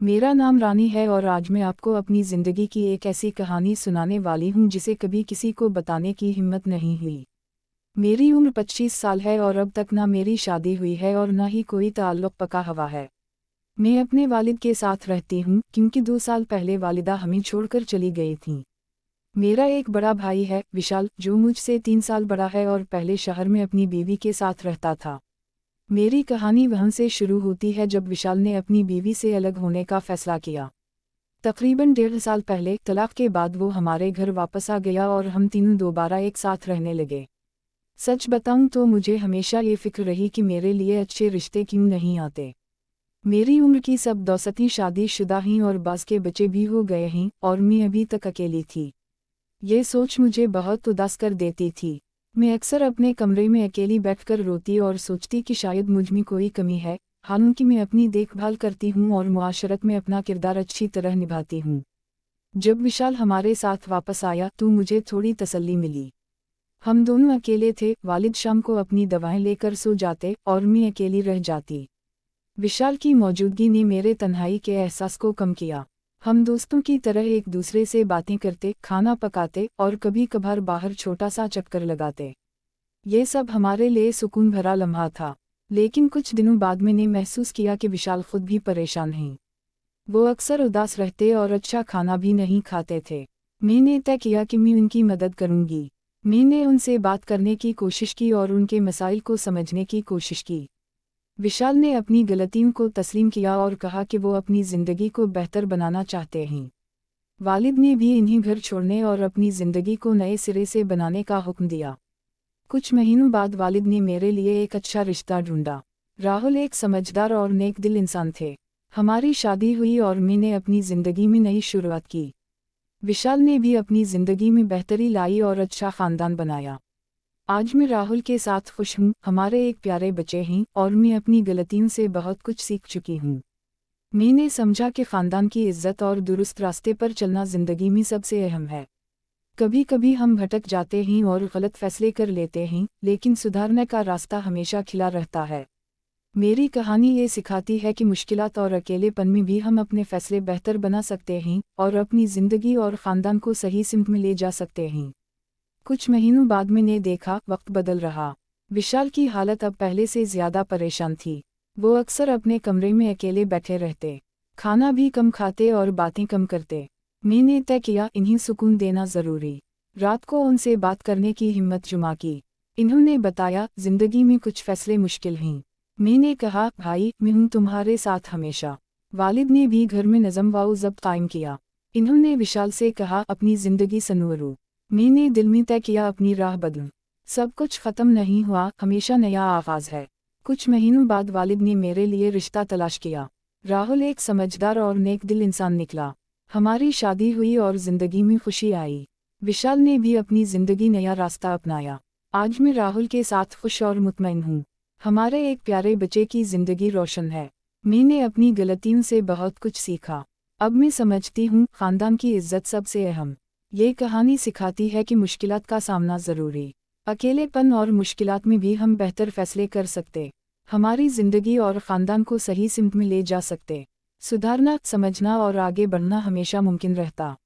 मेरा नाम रानी है और आज मैं आपको अपनी ज़िंदगी की एक ऐसी कहानी सुनाने वाली हूँ जिसे कभी किसी को बताने की हिम्मत नहीं हुई। मेरी उम्र 25 साल है और अब तक ना मेरी शादी हुई है और ना ही कोई ताल्लुक़ पका हुआ है। मैं अपने वालिद के साथ रहती हूँ क्योंकि 2 साल पहले वालिदा हमें छोड़कर चली गई थीं। मेरा एक बड़ा भाई है, विशाल, जो मुझसे 3 साल बड़ा है और पहले शहर में अपनी बीवी के साथ रहता था। मेरी कहानी वहाँ से शुरू होती है जब विशाल ने अपनी बीवी से अलग होने का फैसला किया। तकरीबन 1.5 साल पहले तलाक के बाद वो हमारे घर वापस आ गया और हम तीनों दोबारा एक साथ रहने लगे। सच बताऊं तो मुझे हमेशा ये फिक्र रही कि मेरे लिए अच्छे रिश्ते क्यों नहीं आते। मेरी उम्र की सब दोस्तें शादीशुदा हैं और बाज़ के बच्चे भी हो गए हैं और मैं अभी तक अकेली थी। ये सोच मुझे बहुत उदास कर देती थी। मैं अक्सर अपने कमरे में अकेली बैठकर रोती और सोचती कि शायद मुझ में कोई कमी है, हालांकि मैं अपनी देखभाल करती हूँ और मुआशरत में अपना किरदार अच्छी तरह निभाती हूँ। जब विशाल हमारे साथ वापस आया तो मुझे थोड़ी तसल्ली मिली। हम दोनों अकेले थे, वालिद शाम को अपनी दवाएं लेकर सो जाते और मैं अकेली रह जाती। विशाल की मौजूदगी ने मेरे तन्हाई के एहसास को कम किया। हम दोस्तों की तरह एक दूसरे से बातें करते, खाना पकाते और कभी कभार बाहर छोटा सा चक्कर लगाते। ये सब हमारे लिए सुकून भरा लम्हा था। लेकिन कुछ दिनों बाद मैंने महसूस किया कि विशाल खुद भी परेशान हैं। वो अक्सर उदास रहते और अच्छा खाना भी नहीं खाते थे। मैंने तय किया कि मैं उनकी मदद करूंगी। मैंने उनसे बात करने की कोशिश की और उनके मसाइल को समझने की कोशिश की। विशाल ने अपनी गलतियों को तस्लीम किया और कहा कि वो अपनी ज़िंदगी को बेहतर बनाना चाहते हैं। वालिद ने भी इन्हें घर छोड़ने और अपनी ज़िंदगी को नए सिरे से बनाने का हुक्म दिया। कुछ महीनों बाद वालिद ने मेरे लिए एक अच्छा रिश्ता ढूंढा। राहुल एक समझदार और नेक दिल इंसान थे। हमारी शादी हुई और मैंने अपनी ज़िंदगी में नई शुरुआत की। विशाल ने भी अपनी ज़िंदगी में बेहतरी लाई और अच्छा ख़ानदान बनाया। आज मैं राहुल के साथ खुश हूँ, हमारे एक प्यारे बच्चे हैं और मैं अपनी गलतियों से बहुत कुछ सीख चुकी हूँ। मैंने समझा कि ख़ानदान की इज्जत और दुरुस्त रास्ते पर चलना ज़िंदगी में सबसे अहम है। कभी कभी हम भटक जाते हैं और गलत फैसले कर लेते हैं, लेकिन सुधारने का रास्ता हमेशा खिला रहता है। मेरी कहानी ये सिखाती है कि मुश्किलात और अकेलेपन में भी हम अपने फैसले बेहतर बना सकते हैं और अपनी ज़िंदगी और ख़ानदान को सही सिमत में ले जा सकते हैं। कुछ महीनों बाद मैंने देखा, वक्त बदल रहा। विशाल की हालत अब पहले से ज़्यादा परेशान थी। वो अक्सर अपने कमरे में अकेले बैठे रहते, खाना भी कम खाते और बातें कम करते। मैंने तय किया इन्हें सुकून देना ज़रूरी। रात को उनसे बात करने की हिम्मत जुमा की। इन्होंने बताया, ज़िंदगी में कुछ फैसले मुश्किल हैं। मैंने कहा, भाई, मैं हूँ तुम्हारे साथ हमेशा। वालिद ने भी घर में नज़म व ज़ब्त कायम किया। इन्होंने विशाल से कहा, अपनी ज़िंदगी संवारो। मैंने दिल में तय किया अपनी राह बदलूं। सब कुछ ख़त्म नहीं हुआ, हमेशा नया आगाज़ है। कुछ महीनों बाद वालिद ने मेरे लिए रिश्ता तलाश किया। राहुल एक समझदार और नेक दिल इंसान निकला। हमारी शादी हुई और ज़िंदगी में खुशी आई। विशाल ने भी अपनी ज़िंदगी नया रास्ता अपनाया। आज मैं राहुल के साथ खुश और मुतमईन हूँ। हमारे एक प्यारे बच्चे की ज़िंदगी रोशन है। मैंने अपनी गलतियों से बहुत कुछ सीखा। अब मैं समझती हूँ, ख़ानदान की इज्जत सबसे अहम। ये कहानी सिखाती है कि मुश्किलात का सामना ज़रूरी। अकेलेपन और मुश्किलात में भी हम बेहतर फैसले कर सकते, हमारी ज़िंदगी और ख़ानदान को सही सिमत में ले जा सकते। सुधारना, समझना और आगे बढ़ना हमेशा मुमकिन रहता।